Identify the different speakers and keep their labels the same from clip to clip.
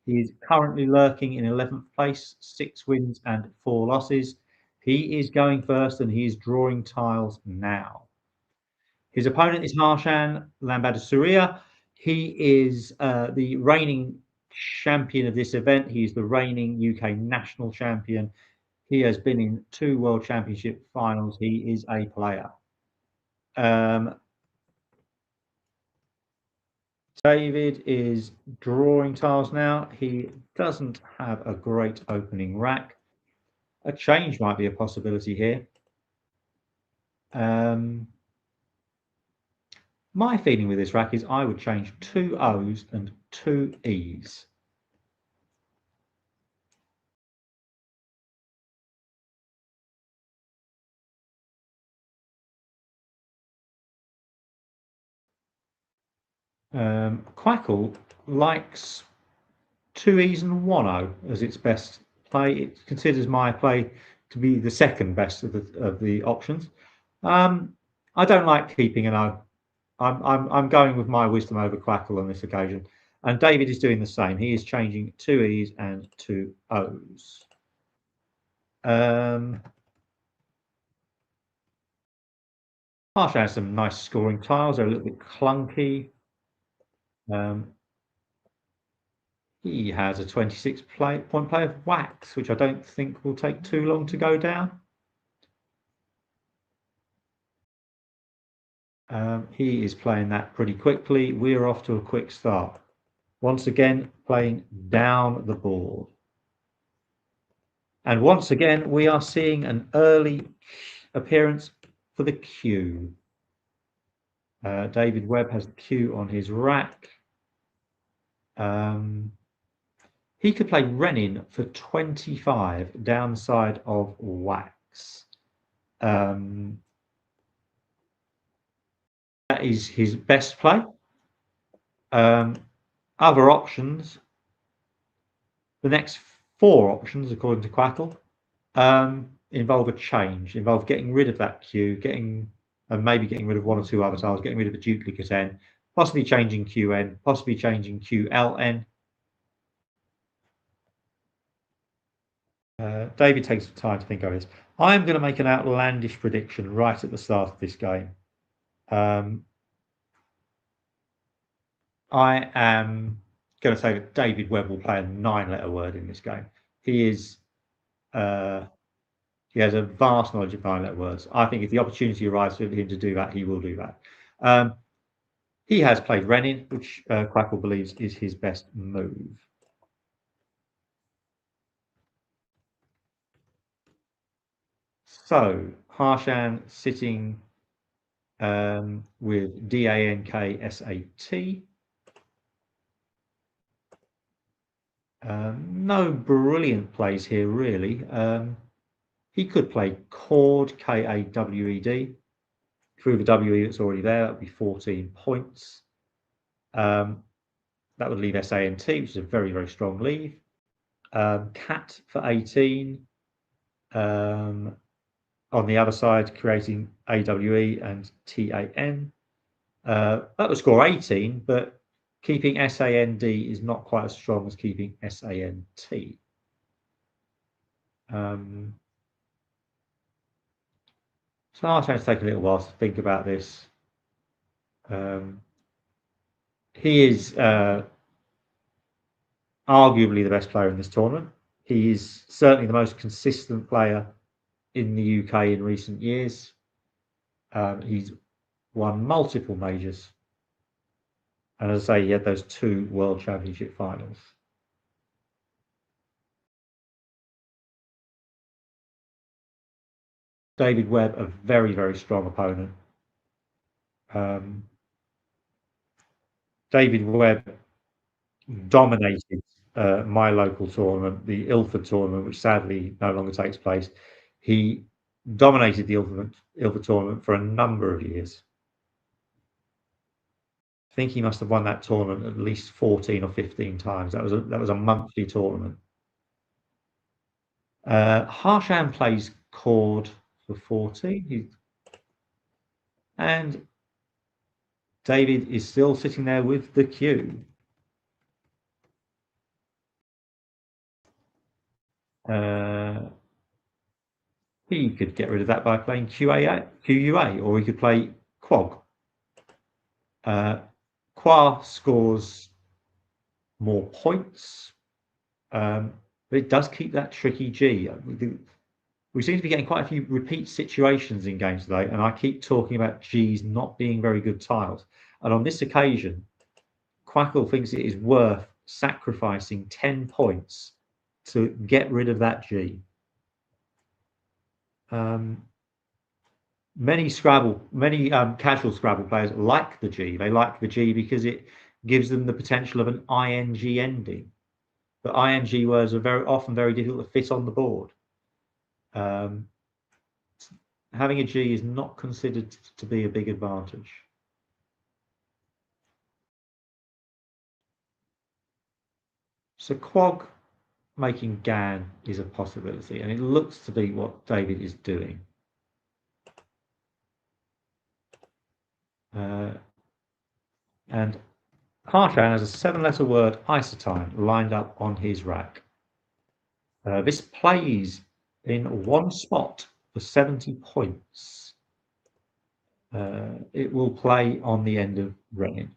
Speaker 1: He is currently lurking in 11th place, 6 wins and 4 losses. He is going first and he is drawing tiles now. His opponent is Harshan Lamabadusuriya. He is the reigning champion of this event. He's the reigning UK national champion. He has been in 2 World Championship finals. He is a player. David is drawing tiles now. He doesn't have a great opening rack. A change might be a possibility here. My feeling with this rack is I would change 2 O's and 2 E's. Quackle likes 2 E's and 1 O as its best play. It considers my play to be the second best of the options. I don't like keeping an O. I'm going with my wisdom over Quackle on this occasion, and David is doing the same. He is changing 2 E's and 2 O's. Harsha has some nice scoring tiles. They're a little bit clunky. He has a 26 point play of Wax, which I don't think will take too long to go down. He is playing that pretty quickly. We're off to a quick start. Once again, playing down the board. And once again, we are seeing an early appearance for the Q. David Webb has the Q on his rack. He could play Renin for 25 downside of Wax. That is his best play. Other options, the next 4 options, according to Quackle, involve a change, involve getting rid of that Q, and maybe getting rid of 1 or 2 other tiles, getting rid of a duplicate N, possibly changing QN, possibly changing QLN. David takes some time to think of this. I'm going to make an outlandish prediction right at the start of this game. I am going to say that David Webb will play a 9-letter word in this game. He has a vast knowledge of 9-letter words. I think if the opportunity arises for him to do that, he will do that. He has played Renin, which Quackle believes is his best move. So Harshan sitting with DANKSAT. No brilliant plays here, really. He could play Chord, KAWED. Through the WE that's already there, that would be 14 points. That would leave SANT, which is a very, very strong leave. CAT for 18. On the other side, creating AWE and TAN. That would score 18, but keeping SAND is not quite as strong as keeping SANT. So I'll try to take a little while to think about this. He is arguably the best player in this tournament. He is certainly the most consistent player in the UK in recent years. He's won multiple majors. And as I say, he had those 2 World Championship finals. David Webb, a very, very strong opponent. David Webb dominated my local tournament, the Ilford tournament, which sadly no longer takes place. He dominated the Ilford tournament for a number of years. I think he must have won that tournament at least 14 or 15 times. That was a monthly tournament. Harshan plays Chord for 14. And David is still sitting there with the Q. Uh, he could get rid of that by playing QUA, or he could play Quag. Qua scores more points, but it does keep that tricky G. We seem to be getting quite a few repeat situations in games today, and I keep talking about Gs not being very good tiles. And on this occasion, Quackle thinks it is worth sacrificing 10 points to get rid of that G. Many casual Scrabble players like the G. They like the G because it gives them the potential of an ing ending. But ing words are very often very difficult to fit on the board. Having a G is not considered to be a big advantage. So Quag making Gan is a possibility, and it looks to be what David is doing. And Harshan has a 7-letter word isotime lined up on his rack. This plays in one spot for 70 points. It will play on the end of Renin.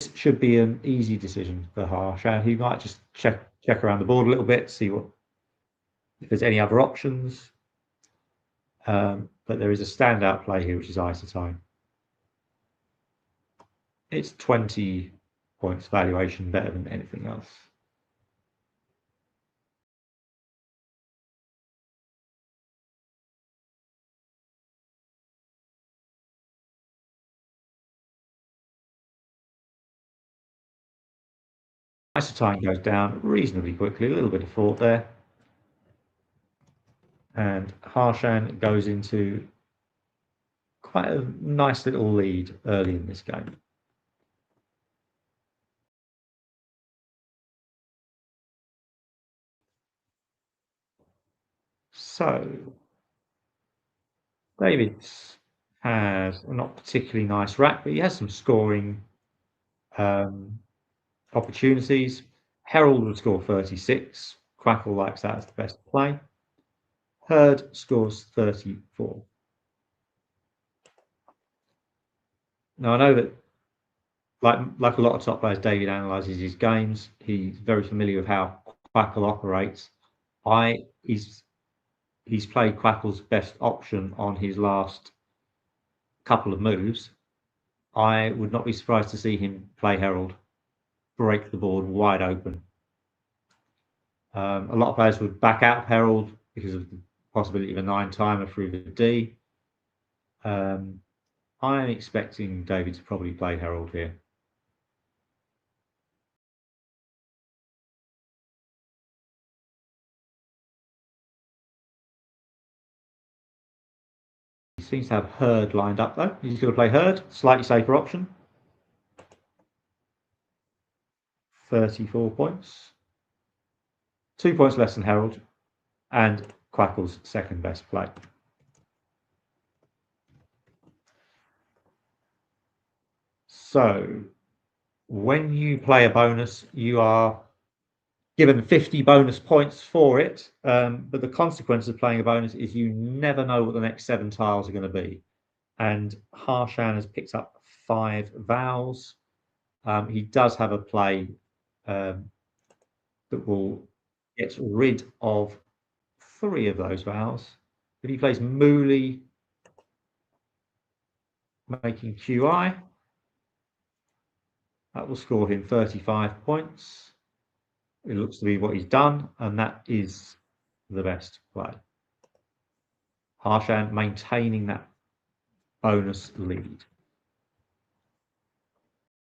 Speaker 1: This should be an easy decision for Harshan. He might just check around the board a little bit, see if there's any other options. But there is a standout play here, which is isotime. It's 20 points valuation, better than anything else. Isotime goes down reasonably quickly, a little bit of thought there. And Harshan goes into quite a nice little lead early in this game. So David has a not particularly nice rack, but he has some scoring opportunities. Herald would score 36. Quackle likes that as the best play. Herd scores 34. Now I know that, like a lot of top players, David analyzes his games. He's very familiar with how Quackle operates. He's played Quackle's best option on his last couple of moves. I would not be surprised to see him play Herald, break the board wide open. A lot of players would back out Herald because of the possibility of a 9-timer through the D. I'm expecting David to probably play Herald here. He seems to have Herd lined up though. He's going to play Herd, slightly safer option. 34 points. 2 points less than Herald, and Quackle's second best play. So when you play a bonus, you are given 50 bonus points for it, but the consequence of playing a bonus is you never know what the next 7 tiles are going to be. And Harshan has picked up 5 vowels. He does have a play that will get rid of 3 of those vowels. If he plays Mooley, making QI, that will score him 35 points. It looks to be what he's done, and that is the best play. Harshan maintaining that bonus lead.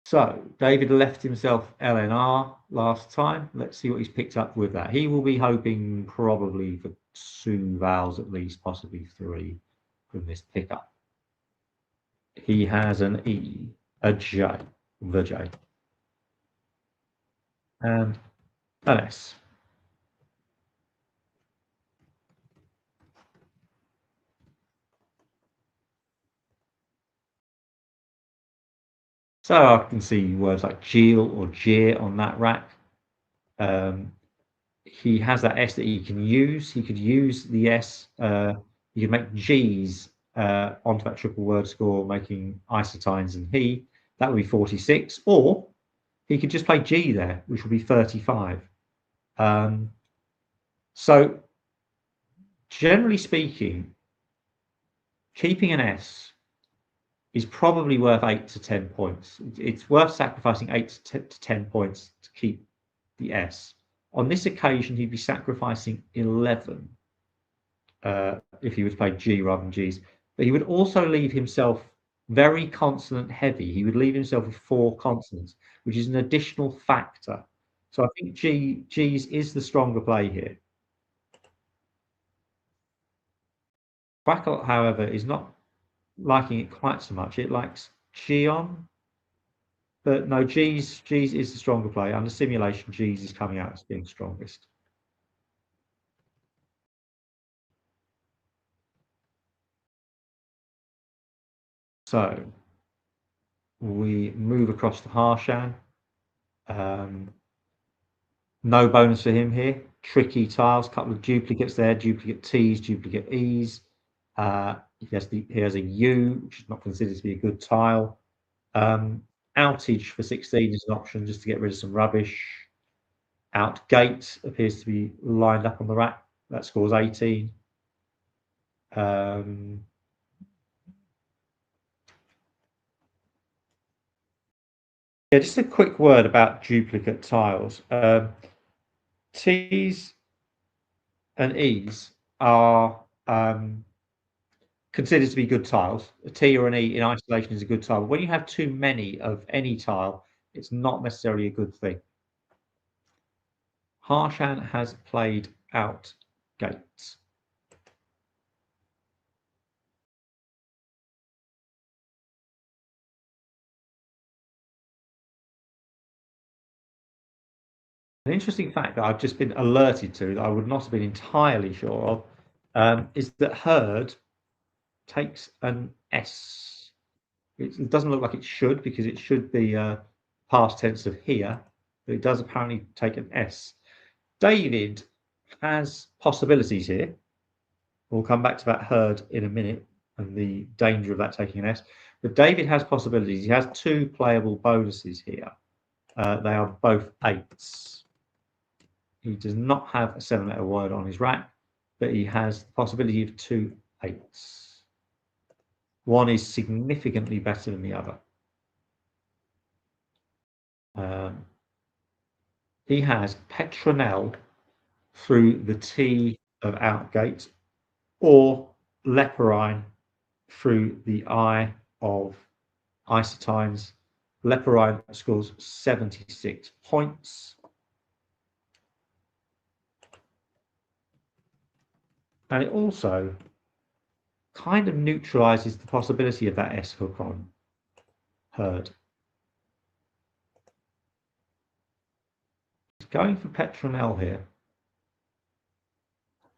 Speaker 1: So David left himself LNR last time. Let's see what he's picked up with that. He will be hoping probably for 2 vowels at least, possibly 3 from this pickup. He has an E, a J, the J, and an S. So I can see words like Geel or Jeer on that rack. he has that S that he can use. He could use the S. He could make G's onto that triple word score, making isotynes and he. That would be 46. Or he could just play G there, which would be 35. So generally speaking, keeping an S is probably worth 8 to 10 points. It's worth sacrificing 8 to 10 points to keep the S. On this occasion, he'd be sacrificing 11 if he would play G rather than G's. But he would also leave himself very consonant heavy. He would leave himself with 4 consonants, which is an additional factor. So I think G's is the stronger play here. Quackle, however, is not liking it quite so much. It likes Gion, but no, G's is the stronger play. Under simulation, G's is coming out as being strongest. So we move across to Harshan. No bonus for him here. Tricky tiles, couple of duplicates there, duplicate T's, duplicate E's. He has a U, which is not considered to be a good tile. Outage for 16 is an option just to get rid of some rubbish. Outgate appears to be lined up on the rack. That scores 18. Yeah, just a quick word about duplicate tiles. T's and E's are considered to be good tiles. A T or an E in isolation is a good tile. But when you have too many of any tile, it's not necessarily a good thing. Harshan has played out gates. An interesting fact that I've just been alerted to that I would not have been entirely sure of is that Herd takes an S. It doesn't look like it should because it should be past tense of here, but it does apparently take an S. David has possibilities here. We'll come back to that Herd in a minute and the danger of that taking an S. But David has possibilities. He has 2 playable bonuses here. They are both 8s. He does not have a 7-letter word on his rack, but he has the possibility of 2 8s. One is significantly better than the other. He has Petronel through the T of Outgate or Leporine through the I of Isotynes. Leporine scores 76 points. And it also kind of neutralizes the possibility of that S hook on Herd. Going for Petronel here.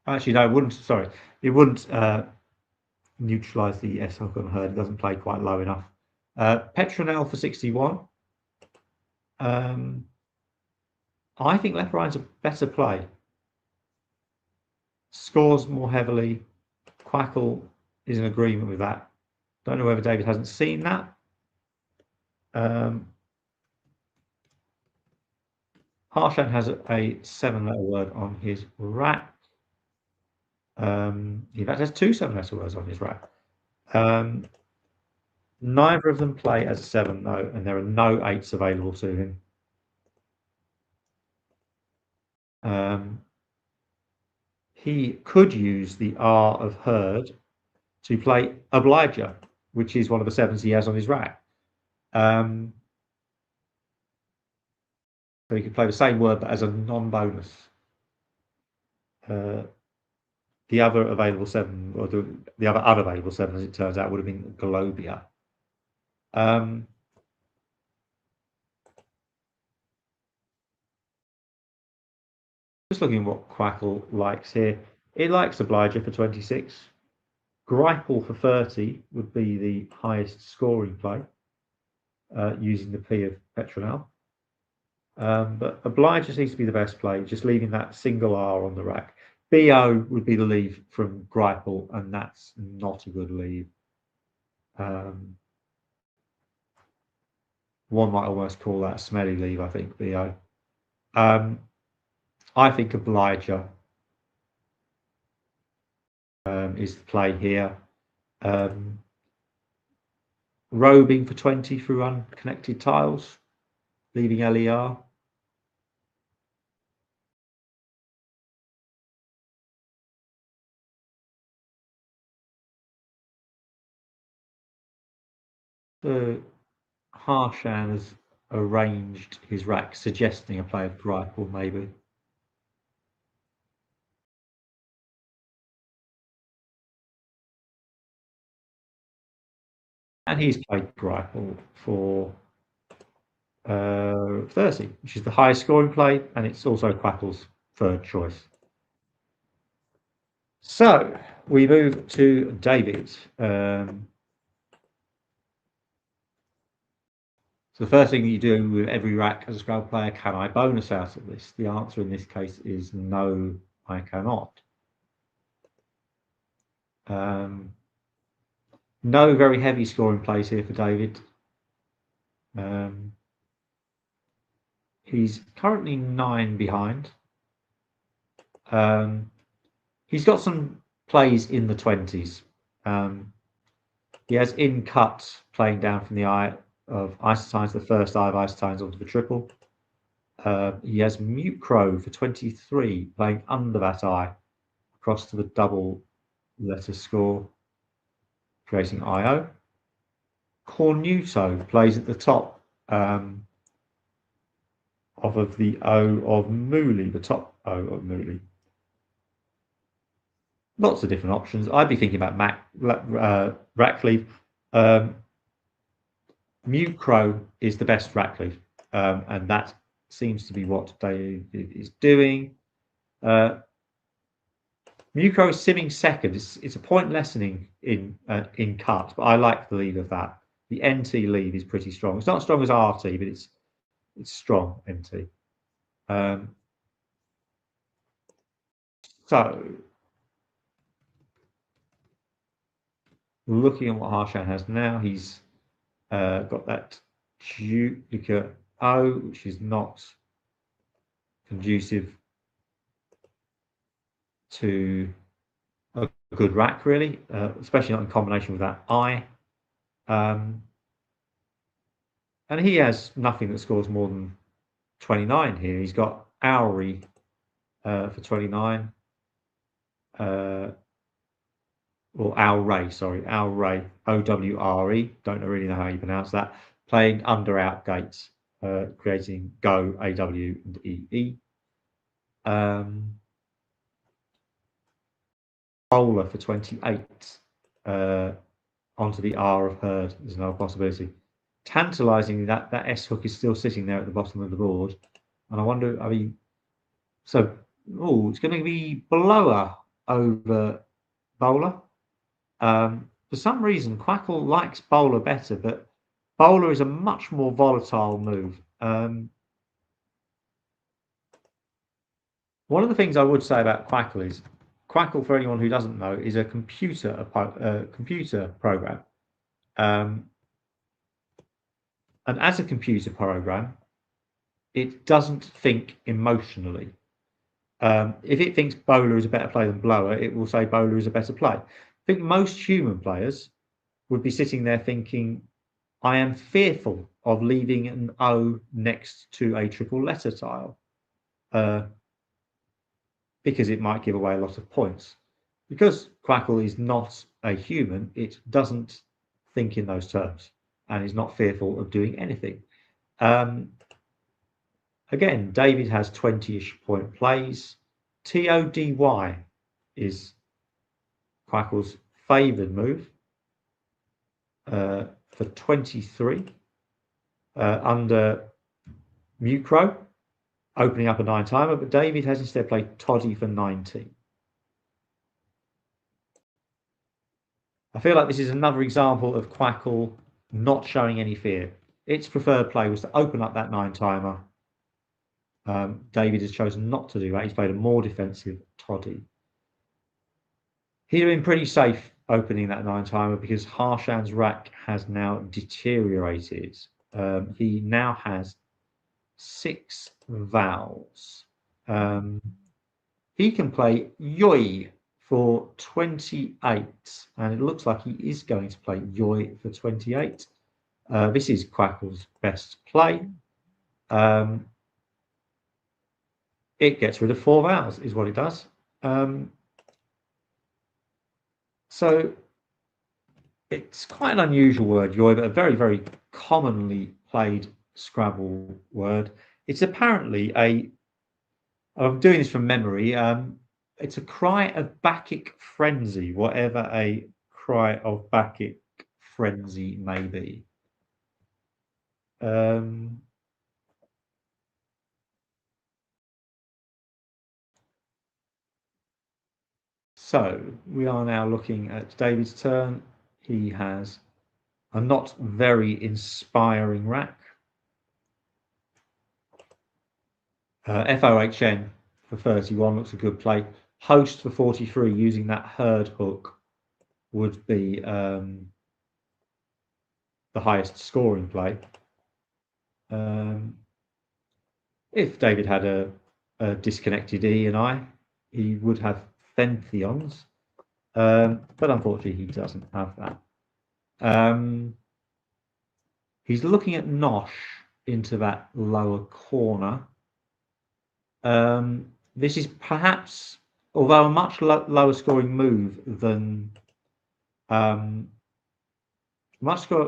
Speaker 1: Actually, no, it wouldn't. Sorry, it wouldn't neutralize the S hook on Herd. It doesn't play quite low enough. Petronel for 61. I think Leporine's a better play. Scores more heavily. Quackle is in agreement with that. Don't know whether David hasn't seen that. Harshan has a 7-letter word on his rack. In fact, has 2 7-letter words on his rack. Neither of them play as a 7, though, and there are no 8s available to him. He could use the R of Herd to play Obliger, which is one of the 7s he has on his rack. So he could play the same word but as a non-bonus. The other available 7, or the other unavailable 7, as it turns out, would have been Globia. Just looking at what Quackle likes here. It likes Obliger for 26. Gripple for 30 would be the highest scoring play, using the P of Petronel. But oblige just needs to be the best play, just leaving that single R on the rack. BO would be the leave from Greipel, and that's not a good leave. One might almost call that a smelly leave, I think, BO. I think Obliger is the play here. Robing for 20 through unconnected tiles, leaving LER. Harshan has arranged his rack, suggesting a play of Greipel, maybe. And he's played Greipel for 30, which is the highest scoring play, and it's also Quackle's third choice. So we move to David. So the first thing you do with every rack as a Scrabble player, can I bonus out of this? The answer in this case is no, I cannot. No very heavy scoring plays here for David. He's currently 9 behind. He's got some plays in the 20s. He has in cut playing down from the eye of Isotines, the first eye of Isotines onto the triple. He has Mute Crow for 23 playing under that eye across to the double letter score, creating IO. Cornuto plays at the top of the O of Mooley, the top O of Mooley. Lots of different options. I'd be thinking about Rackley. Mute Crow is the best Rackley, and that seems to be what David is doing. Mute Crow is simming second. It's a point lessening in cut, but I like the lead of that. The NT lead is pretty strong. It's not as strong as RT, but it's strong NT. So looking at what Harshan has now, he's got that duplicate O, which is not conducive to a good rack, really, especially not in combination with that I. And he has nothing that scores more than 29 here. He's got Owry for 29. Or Owray, sorry, Owray, O-W-R-E. Don't really know how you pronounce that. Playing under out gates, creating Go, A-W, and E-E. Bowler for 28 onto the R of Herd is another possibility. Tantalising that S hook is still sitting there at the bottom of the board. And I wonder, I mean, so, it's going to be Blower over Bowler. For some reason, Quackle likes Bowler better, but Bowler is a much more volatile move. One of the things I would say about Quackle is, Quackle, for anyone who doesn't know, is a computer program. And as a computer program, it doesn't think emotionally. If it thinks Bowler is a better play than Blower, it will say Bowler is a better play. I think most human players would be sitting there thinking, I am fearful of leaving an O next to a triple letter tile because it might give away a lot of points. Because Quackle is not a human, it doesn't think in those terms and is not fearful of doing anything. Again, David has 20-ish point plays. TODY is Quackle's favoured move for 23 under Mute Crow, opening up a 9 timer, but David has instead played Toddy for 19. I feel like this is another example of Quackle not showing any fear. Its preferred play was to open up that 9 timer David has chosen not to do that. He's played a more defensive toddy. He'd have been pretty safe opening that 9-timer because Harshan's rack has now deteriorated. He now has 6 vowels. He can play Yoi for 28, and it looks like he is going to play Yoi for 28. This is Quackle's best play. It gets rid of 4 vowels, is what it does. So it's quite an unusual word, Yoi, but a very, very commonly played Scrabble word. It's apparently I'm doing this from memory. It's a cry of Bacchic frenzy, whatever a cry of Bacchic frenzy may be. So we are now looking at David's turn. He has a not very inspiring rack. FOHN for 31 looks a good play. Host for 43 using that herd hook would be the highest scoring play. If David had a disconnected E and I, he would have Fentheons, but unfortunately he doesn't have that. He's looking at Nosh into that lower corner. This is perhaps, although a much lower scoring move than lower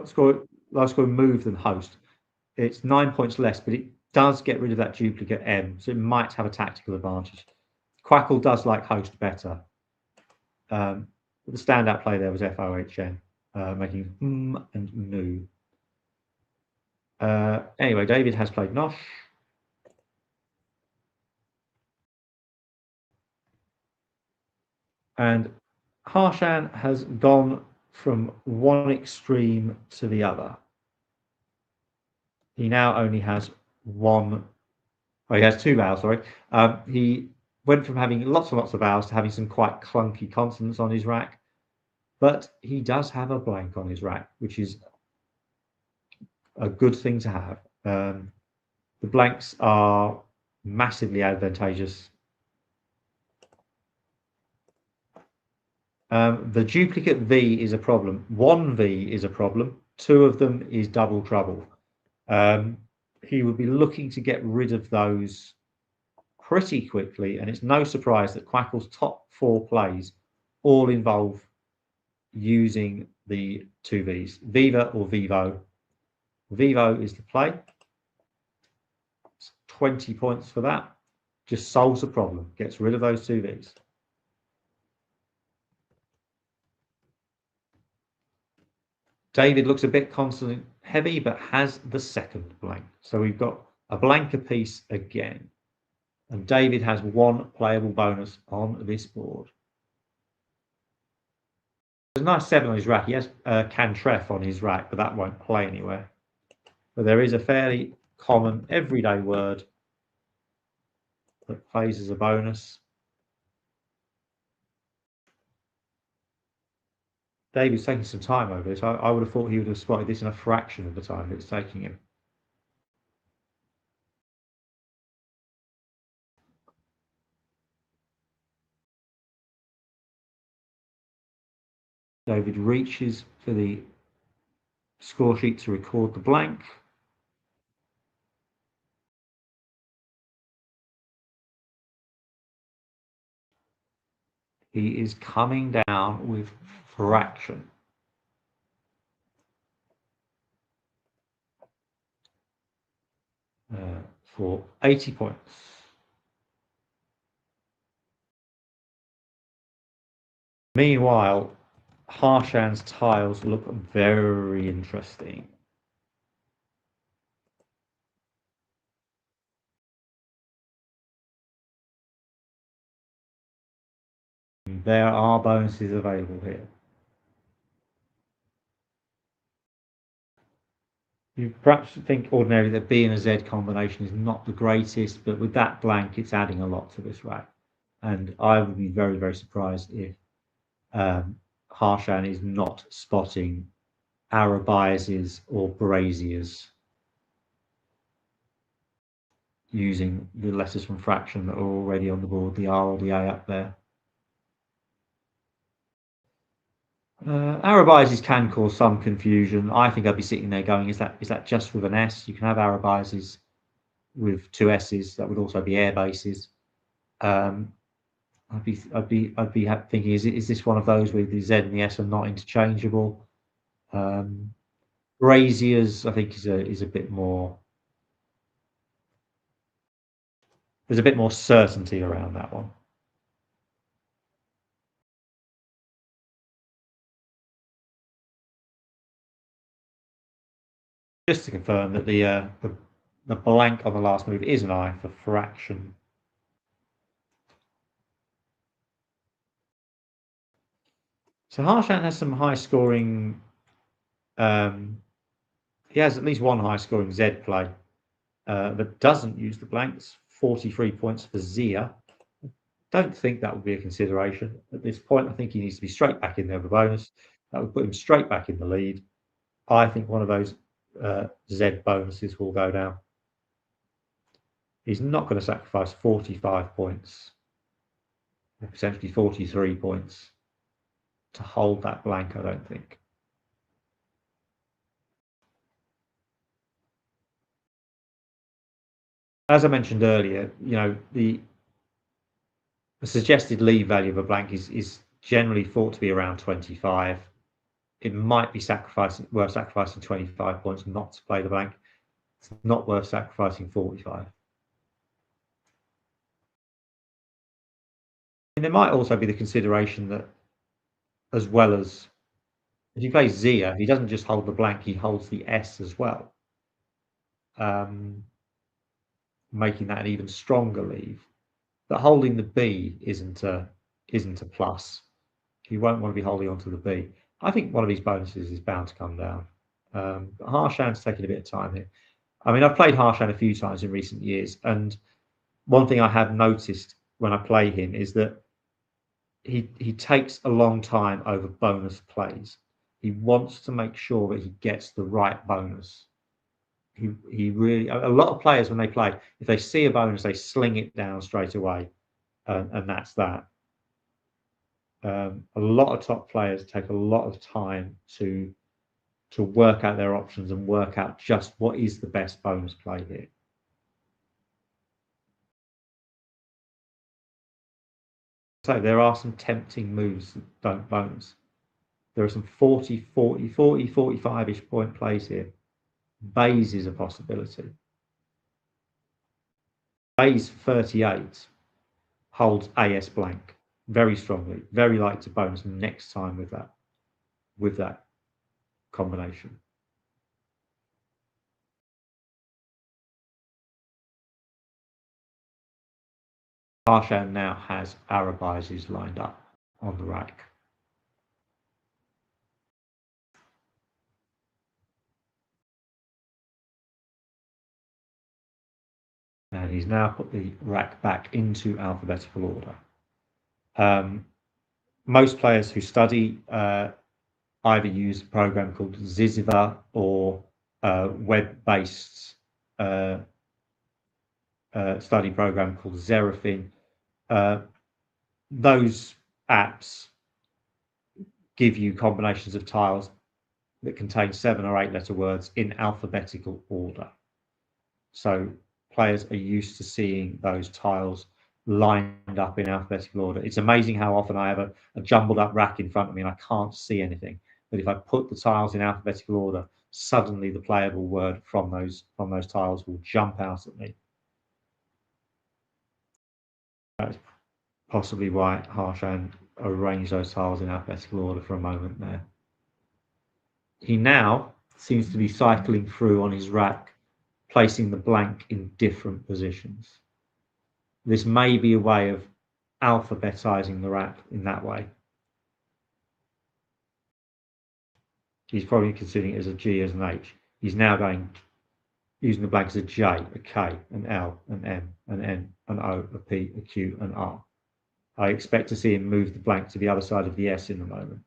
Speaker 1: scoring move than Host. It's 9 points less, but it does get rid of that duplicate M, so it might have a tactical advantage. Quackle does like Host better. The standout play there was FOHN, making and nu. Anyway, David has played Nosh. And Harshan has gone from one extreme to the other. He now only has he has 2 vowels, sorry. He went from having lots and lots of vowels to having some quite clunky consonants on his rack, but he does have a blank on his rack, which is a good thing to have. The blanks are massively advantageous. The duplicate V is a problem. 1 V is a problem. 2 of them is double trouble. He would be looking to get rid of those pretty quickly, and it's no surprise that Quackle's top 4 plays all involve using the 2 Vs, Viva or Vivo. Vivo is the play. It's 20 points for that. Just solves the problem, gets rid of those 2 Vs. David looks a bit consonant heavy, but has the second blank. So we've got a blank apiece again. And David has 1 playable bonus on this board. There's a nice 7 on his rack. He has Cantref on his rack, but that won't play anywhere. But there is a fairly common everyday word that plays as a bonus. David's taking some time over this. I would have thought he would have spotted this in a fraction of the time it's taking him. David reaches for the score sheet to record the blank. He is coming down with fraction. For 80 points. Meanwhile, Harshan's tiles look very interesting. There are bonuses available here. You perhaps think ordinarily that B and a Z combination is not the greatest, but with that blank, it's adding a lot to this rack. And I would be very, very surprised if Harshan is not spotting Arabises or Braziers using the letters from fraction that are already on the board, the R or the A up there. Arabises can cause some confusion. I think I'd be sitting there going, is that just with an S? You can have Arabises with two S's. That would also be air bases. I'd be thinking, is this one of those where the Z and the S are not interchangeable? Braziers, I think, is a bit more. There's a bit more certainty around that one. Just to confirm that the blank on the last move is an I for fraction. So Harshan has some high scoring. He has at least one high scoring Z play that doesn't use the blanks. 43 points for Zia. Don't think that would be a consideration at this point. I think he needs to be straight back in there with a bonus. That would put him straight back in the lead. I think one of those Z bonuses will go down. He's not going to sacrifice 45 points, potentially 43 points to hold that blank, I don't think. As I mentioned earlier, the suggested lead value of a blank is generally thought to be around 25. It might be worth sacrificing 25 points not to play the blank. It's not worth sacrificing 45. And there might also be the consideration that, as well as if he plays Zia, he doesn't just hold the blank, he holds the S as well, making that an even stronger lead. But holding the B isn't a plus. You won't want to be holding onto the B. I think one of these bonuses is bound to come down. Harshan's taking a bit of time here. I mean, I've played Harshan a few times in recent years, and one thing I have noticed when I play him is that he takes a long time over bonus plays. He wants to make sure that he gets the right bonus. He really, a lot of players when they play, if they see a bonus, they sling it down straight away, and that's that. A lot of top players take a lot of time to work out their options and work out just what is the best bonus play here. So there are some tempting moves that don't bonus. There are some 40, 40, 40, 45-ish point plays here. Bays is a possibility. Bays 38 holds AS blank very strongly, very likely to bonus next time with that combination. Harshan now has Arabises lined up on the rack. And he's now put the rack back into alphabetical order. Most players who study either use a program called Ziziva or web-based study program called Xerafin. Those apps give you combinations of tiles that contain 7 or 8 letter words in alphabetical order. So players are used to seeing those tiles lined up in alphabetical order. It's amazing how often I have a jumbled up rack in front of me and I can't see anything. But if I put the tiles in alphabetical order, suddenly the playable word from those tiles will jump out at me. That's possibly why Harshan arranged those tiles in alphabetical order for a moment there. He now seems to be cycling through on his rack, placing the blank in different positions. This may be a way of alphabetizing the rack in that way. He's probably considering it as a G as an H. He's now going using the blank as a J, a K, an L, an M, an N, an O, a P, a Q, an R. I expect to see him move the blank to the other side of the S in a moment.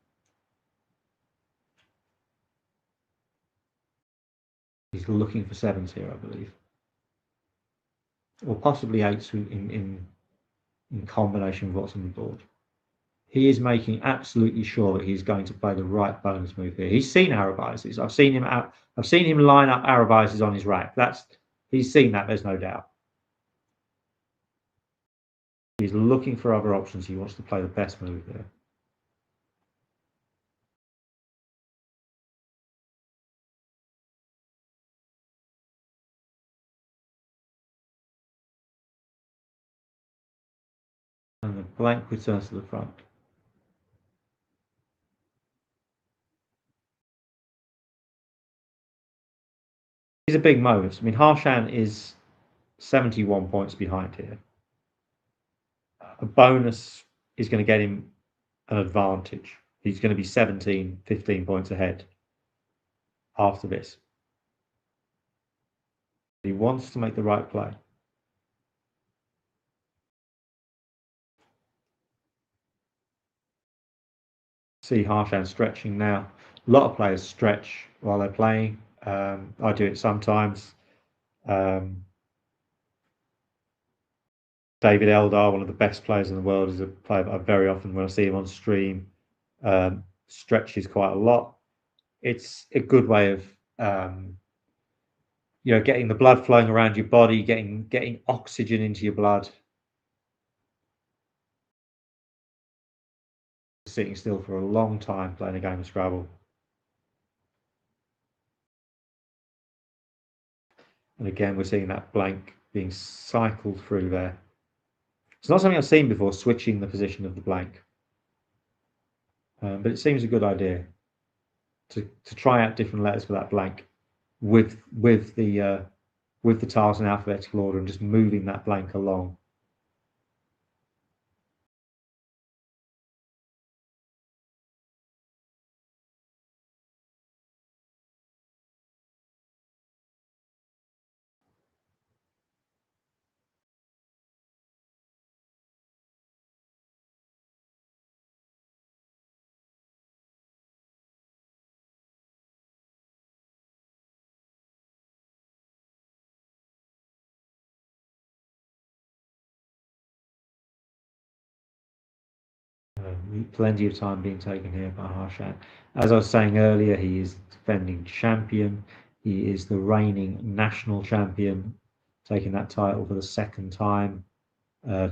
Speaker 1: He's looking for 7s here, I believe. Or possibly 8s in combination with what's on the board. He is making absolutely sure that he's going to play the right bonus move here. He's seen Arabises. I've seen him line up Arabises on his rack. He's seen that, there's no doubt. He's looking for other options. He wants to play the best move there. And the blank returns to the front. These are big moves. I mean, Harshan is 71 points behind here. A bonus is going to get him an advantage. He's going to be 17, 15 points ahead after this. He wants to make the right play. See Harshan stretching now. A lot of players stretch while they're playing. I do it sometimes. David Eldar, one of the best players in the world, is a player that I very often, when I see him on stream, stretches quite a lot. It's a good way of getting the blood flowing around your body, getting oxygen into your blood. Sitting still for a long time playing a game of Scrabble. And again, we're seeing that blank being cycled through there. It's not something I've seen before, switching the position of the blank. But it seems a good idea to try out different letters for that blank with the tiles in alphabetical order and just moving that blank along. Plenty of time being taken here by Harshan. As I was saying earlier, he is defending champion. He is the reigning national champion, taking that title for the second time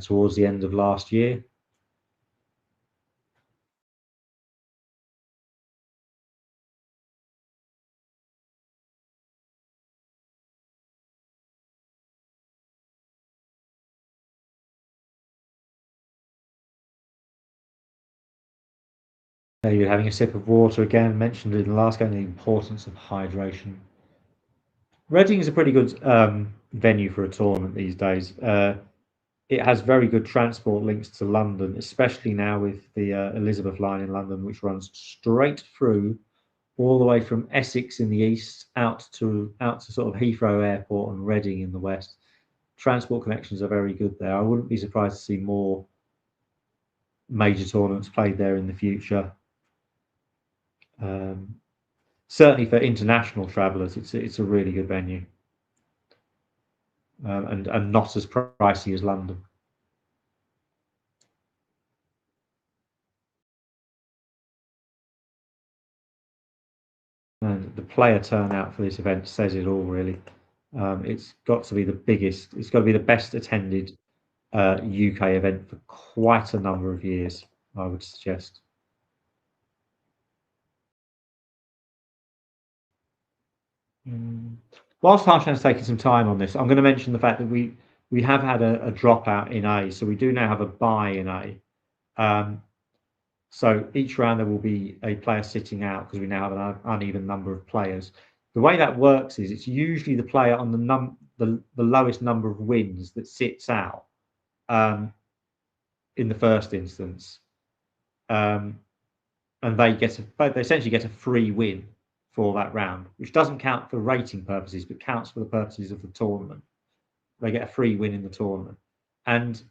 Speaker 1: towards the end of last year. You're having a sip of water again. Mentioned in the last game the importance of hydration. Reading is a pretty good venue for a tournament these days. It has very good transport links to London, especially now with the Elizabeth line in London, which runs straight through all the way from Essex in the east out to sort of Heathrow Airport and Reading in the west. Transport connections are very good there. I wouldn't be surprised to see more major tournaments played there in the future. Certainly for international travellers, it's a really good venue, and not as pricey as London. And the player turnout for this event says it all, really. It's got to be the biggest. It's got to be the best attended UK event for quite a number of years, I would suggest. Whilst Harshan's taking some time on this, I'm going to mention the fact that we have had a dropout in A, so we do now have a bye in A. So each round there will be a player sitting out because we now have an uneven number of players. The way that works is it's usually the player on the lowest number of wins that sits out in the first instance, and they essentially get a free win for that round, which doesn't count for rating purposes, but counts for the purposes of the tournament. They get a free win in the tournament, and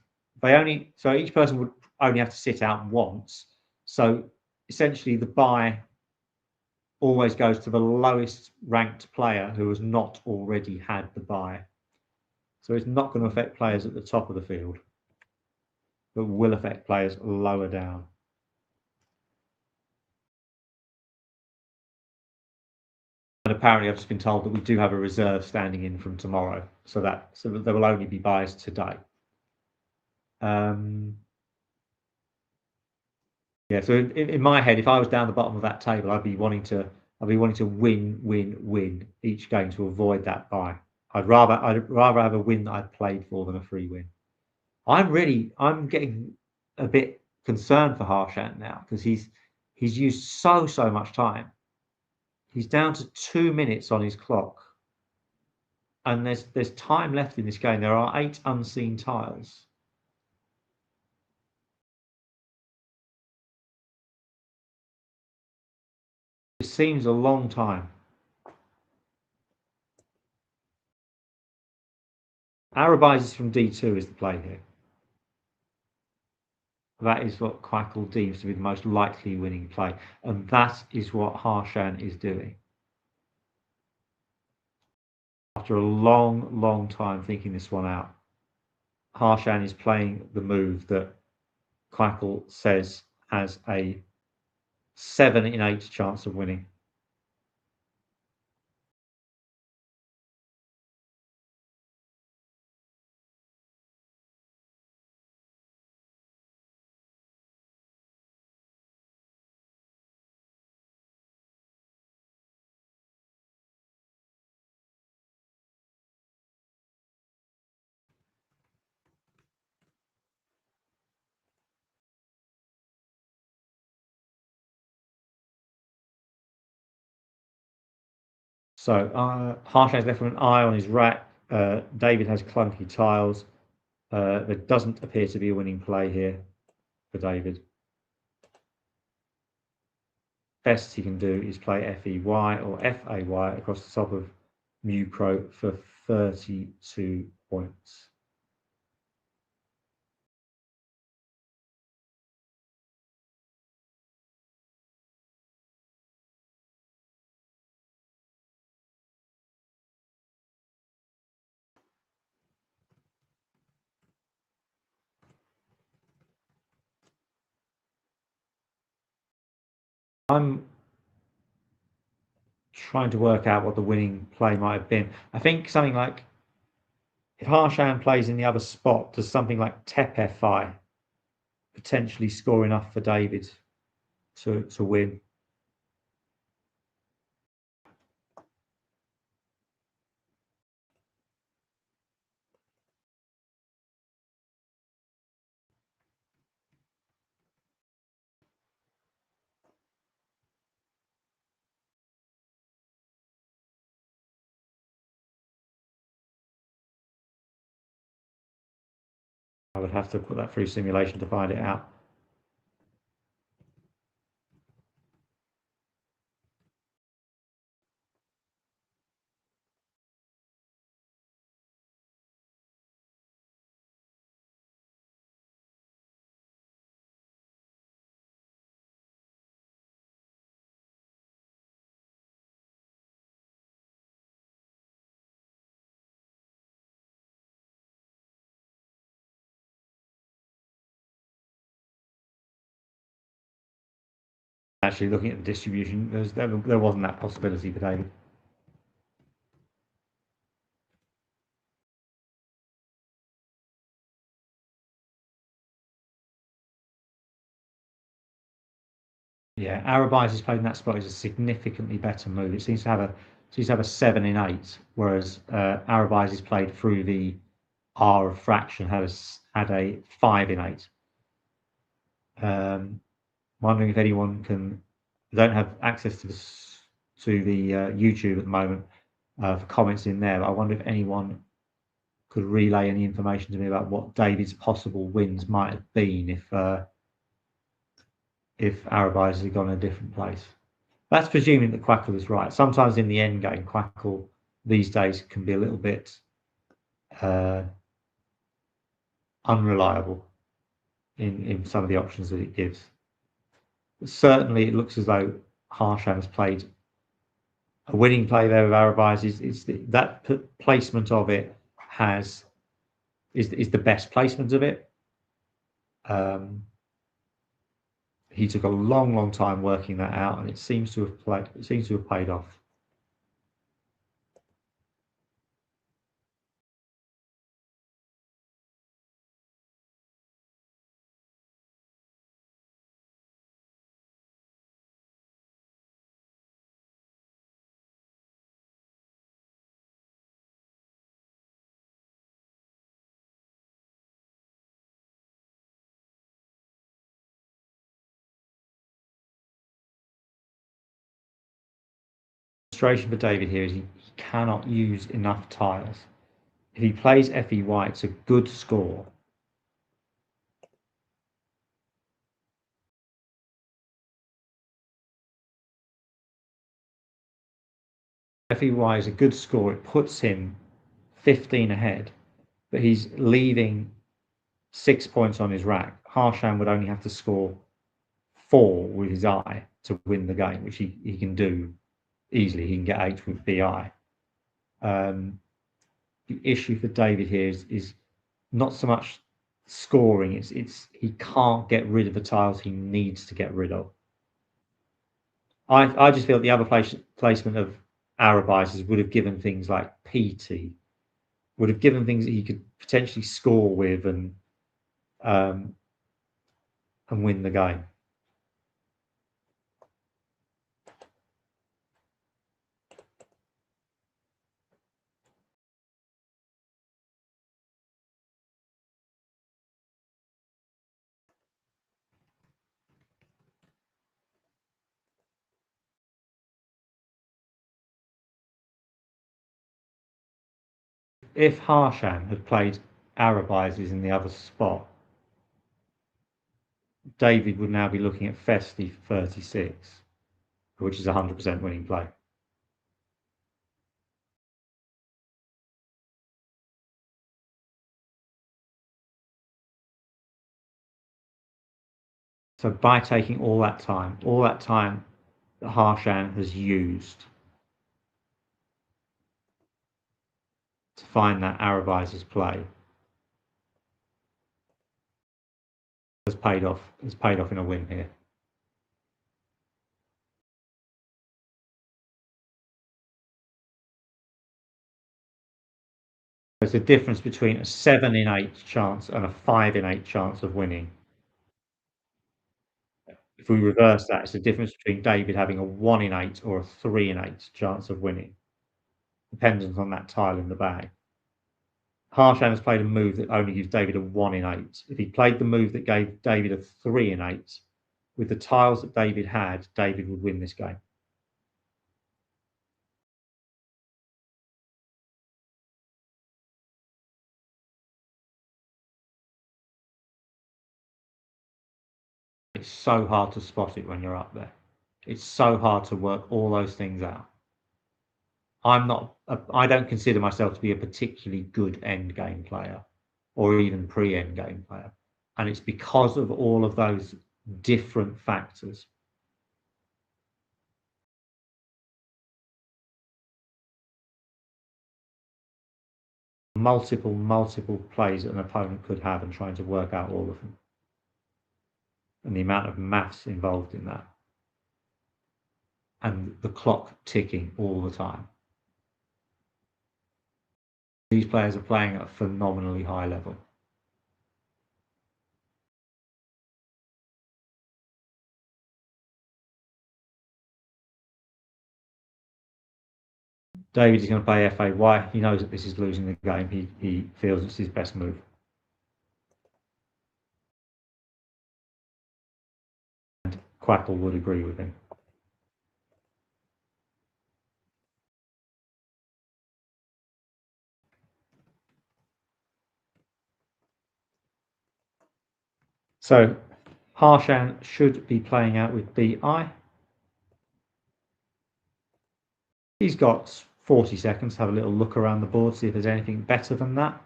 Speaker 1: so each person would only have to sit out once. So essentially, the bye always goes to the lowest ranked player who has not already had the bye. So it's not going to affect players at the top of the field, but will affect players lower down. And apparently, I've just been told that we do have a reserve standing in from tomorrow, so that there will only be byes today. Yeah, so in my head, if I was down the bottom of that table, I'd be wanting to win each game to avoid that bye. I'd rather have a win that I've played for than a free win. I'm getting a bit concerned for Harshan now because he's used so much time. He's down to 2 minutes on his clock, and there's time left in this game. There are 8 unseen tiles. It seems a long time. Arabises from D2 is the play here. That is what Quackle deems to be the most likely winning play, and that is what Harshan is doing. After a long time thinking this one out, Harshan is playing the move that Quackle says has a 7 in 8 chance of winning. So Harshan's left with an eye on his rack. David has clunky tiles. There doesn't appear to be a winning play here for David. Best he can do is play FEY or FAY across the top of Mu Pro for 32 points. I'm trying to work out what the winning play might have been. I think something like, if Harshan plays in the other spot, does something like Tep FI potentially score enough for David to win? I would have to put that through simulation to find it out. Actually, looking at the distribution, there wasn't that possibility for David. Yeah, Arabises played in that spot is a significantly better move. It seems to have a 7 in 8, whereas Arabises played through the R of fraction had a 5 in 8. Wondering if anyone don't have access to the YouTube at the moment for comments in there. But I wonder if anyone could relay any information to me about what David's possible wins might have been if Arabises had gone a different place. That's presuming that Quackle is right. Sometimes in the end game, Quackle these days can be a little bit uh, unreliable in some of the options that it gives. But certainly, it looks as though Harshan has played a winning play there with Arabise. That placement of it is the best placement of it. Um, he took a long, long time working that out, and it seems to have paid off. The frustration for David here is he cannot use enough tiles. If he plays FEY, it's a good score. FEY is a good score. It puts him 15 ahead, but he's leaving 6 points on his rack. Harshan would only have to score 4 with his eye to win the game, which he can do easily. He can get 8 with BI. The issue for David here is not so much scoring. It's he can't get rid of the tiles he needs to get rid of. I just feel the other placement of Arabises would have given things like PT, would have given things that he could potentially score with um, and win the game. If Harshan had played Arabises in the other spot, David would now be looking at Festi for 36, which is a 100% winning play. So by taking all that time that Harshan has used to find that Arabises play has paid off in a win here. There's a difference between a 7 in 8 chance and a 5 in 8 chance of winning. If we reverse that, it's the difference between David having a 1 in 8 or a 3 in 8 chance of winning, dependent on that tile in the bag. Harshan has played a move that only gives David a 1 in 8. If he played the move that gave David a 3 in 8, with the tiles that David had, David would win this game. It's so hard to spot it when you're up there. It's so hard to work all those things out. I don't consider myself to be a particularly good end game player or even pre-end game player. And it's because of all of those different factors. Multiple plays that an opponent could have and trying to work out all of them. And the amount of maths involved in that. And the clock ticking all the time. These players are playing at a phenomenally high level. David is going to play FA. Why? He knows that this is losing the game. He feels it's his best move. And Quackle would agree with him. So Harshan should be playing out with BI. He's got 40 seconds to have a little look around the board, see if there's anything better than that.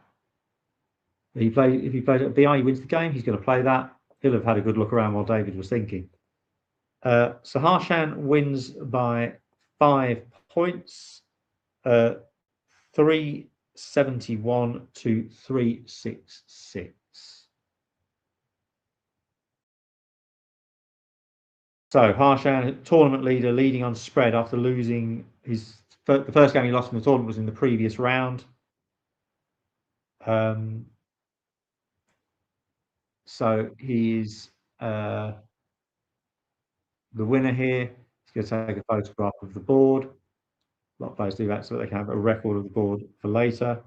Speaker 1: If he plays at BI, he wins the game. He's going to play that. He'll have had a good look around while David was thinking. So Harshan wins by 5 points, 371 to 366. So Harshan, tournament leader, leading on spread after losing the first game he lost in the tournament was in the previous round. So he's the winner here. He's going to take a photograph of the board. A lot of players do that so they can have a record of the board for later.